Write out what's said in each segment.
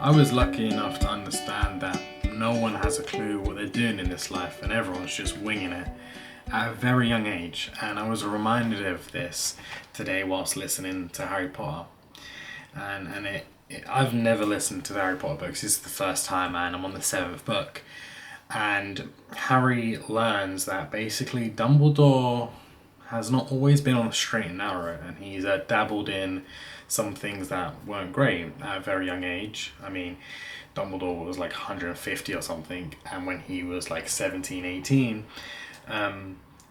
I was lucky enough to understand that no one has a clue what they're doing in this life and everyone's just winging it at a very young age. And I was reminded of this today whilst listening to Harry Potter. I've never listened to the Harry Potter books. This is the first time, and I'm on the seventh book. And Harry learns that basically Dumbledore has not always been on the straight and narrow, and he's dabbled in some things that weren't great at a very young age. I mean, Dumbledore was like 150 or something, and when he was like 17, 18,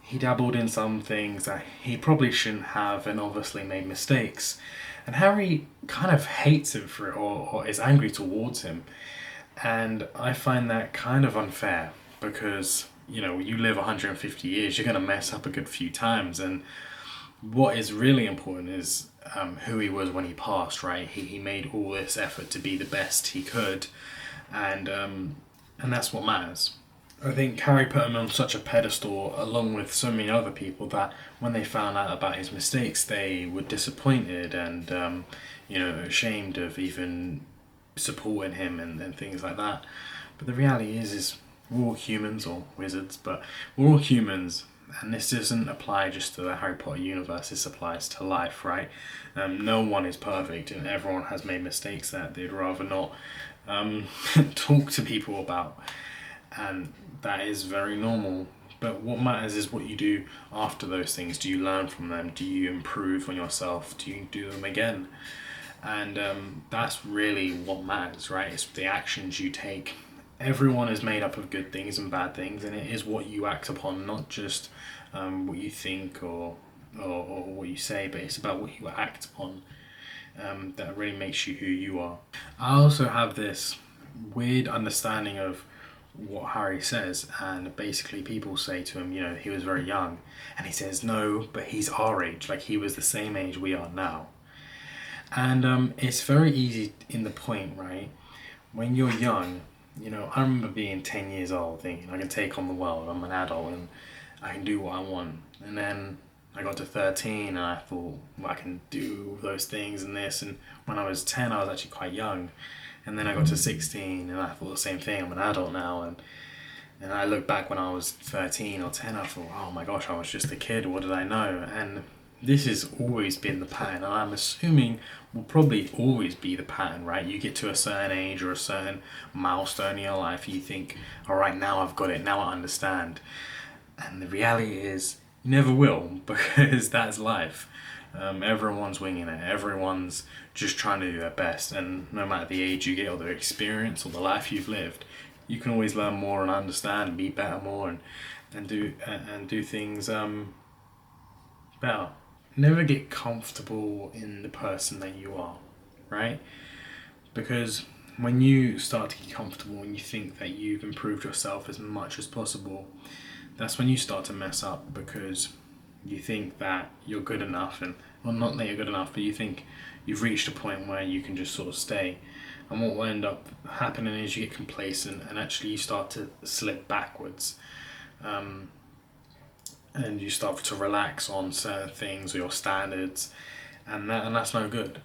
he dabbled in some things that he probably shouldn't have, and obviously made mistakes. And Harry kind of hates him for it, or is angry towards him. And I find that kind of unfair because, you live 150 years, you're going to mess up a good few times. And what is really important is who he was when he passed, right? He made all this effort to be the best he could, and that's what matters. I think Harry put him on such a pedestal, along with so many other people, that when they found out about his mistakes, they were disappointed and, ashamed of even supporting him and things like that. But the reality is we're all humans, or wizards, but we're all humans, and this doesn't apply just to the Harry Potter universe. This applies to life, right? No one is perfect, and everyone has made mistakes that they'd rather not talk to people about, and that is very normal. But what matters is what you do after those things. Do you learn from them? Do you improve on yourself? Do you do them again? And that's really what matters, right? It's the actions you take. Everyone is made up of good things and bad things, and it is what you act upon, not just what you think or what you say, but it's about what you act upon that really makes you who you are. I also have this weird understanding of what Harry says, and basically people say to him, he was very young, and he says, no, but he's our age, like he was the same age we are now. And it's very easy in the point, right? When you're young, I remember being 10 years old thinking, I can take on the world, I'm an adult and I can do what I want. And then I got to 13 and I thought, well, I can do those things and this. And when I was 10, I was actually quite young. And then I got to 16 and I thought the same thing, I'm an adult now. And I look back when I was 13 or 10, I thought, oh my gosh, I was just a kid, what did I know? And this has always been the pattern, and I'm assuming will probably always be the pattern, right? You get to a certain age or a certain milestone in your life, you think, all right, now I've got it, now I understand. And the reality is, you never will, because that's life. Everyone's winging it, everyone's just trying to do their best, and no matter the age you get or the experience or the life you've lived, you can always learn more and understand and be better more and do things better. Never get comfortable in the person that you are, right? Because when you start to get comfortable and you think that you've improved yourself as much as possible, that's when you start to mess up, because you think that you're good enough, and well, not that you're good enough, but you think you've reached a point where you can just sort of stay. And what will end up happening is you get complacent and actually you start to slip backwards. And you start to relax on certain things or your standards, and that's no good.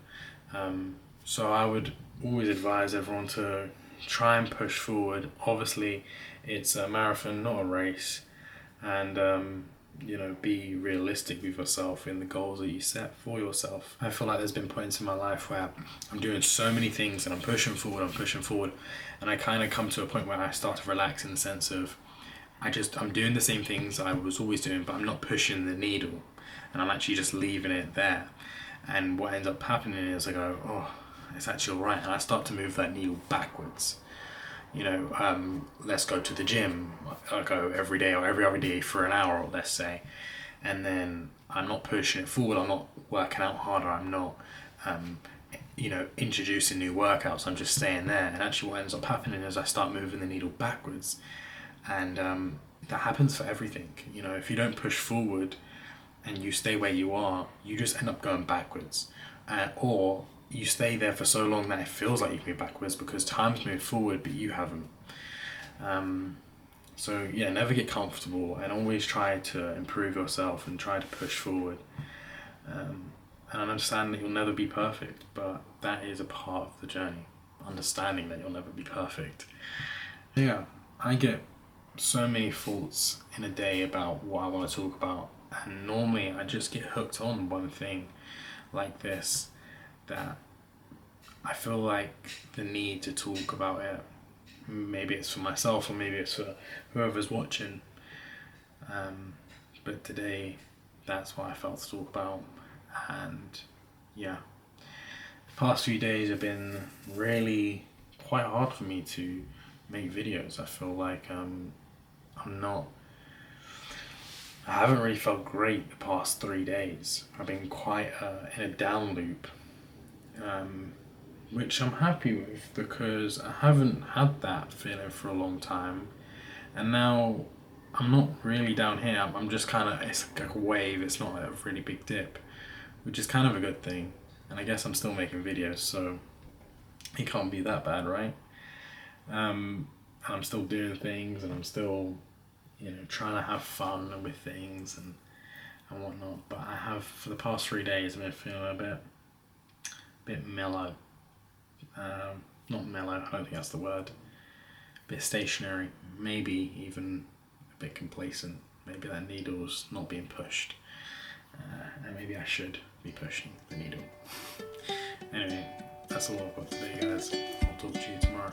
So I would always advise everyone to try and push forward. Obviously, it's a marathon, not a race, and be realistic with yourself in the goals that you set for yourself. I feel like there's been points in my life where I'm doing so many things and I'm pushing forward, and I kind of come to a point where I start to relax in the sense of I'm doing the same things I was always doing, but I'm not pushing the needle, and I'm actually just leaving it there. And what ends up happening is I go, oh, it's actually alright, and I start to move that needle backwards. Let's go to the gym. I go every day or every other day for an hour, let's say, and then I'm not pushing it forward. I'm not working out harder. I'm not, introducing new workouts. I'm just staying there. And actually, what ends up happening is I start moving the needle backwards. And that happens for everything. If you don't push forward and you stay where you are, you just end up going backwards. Or you stay there for so long that it feels like you've moved backwards because time's moved forward, but you haven't. So yeah, never get comfortable and always try to improve yourself and try to push forward. And I understand that you'll never be perfect, but that is a part of the journey. understanding that you'll never be perfect. Yeah, I get so many thoughts in a day about what I want to talk about, and normally I just get hooked on one thing like this, that I feel like the need to talk about it. Maybe it's for myself or maybe it's for whoever's watching. But today, that's what I felt to talk about. And yeah, the past few days have been really quite hard for me to make videos. I feel like I haven't really felt great the past 3 days. I've been quite in a down loop, which I'm happy with because I haven't had that feeling for a long time. And now I'm not really down here. I'm just kind of, it's like a wave, it's not a really big dip, which is kind of a good thing. And I guess I'm still making videos, so it can't be that bad, right? And I'm still doing things, and I'm still, trying to have fun with things and whatnot. But I have, for the past 3 days, I've been feeling a bit mellow. Not mellow, I don't think that's the word. A bit stationary, maybe even a bit complacent. Maybe that needle's not being pushed. And maybe I should be pushing the needle. Anyway, that's all I've got today, guys. I'll talk to you tomorrow.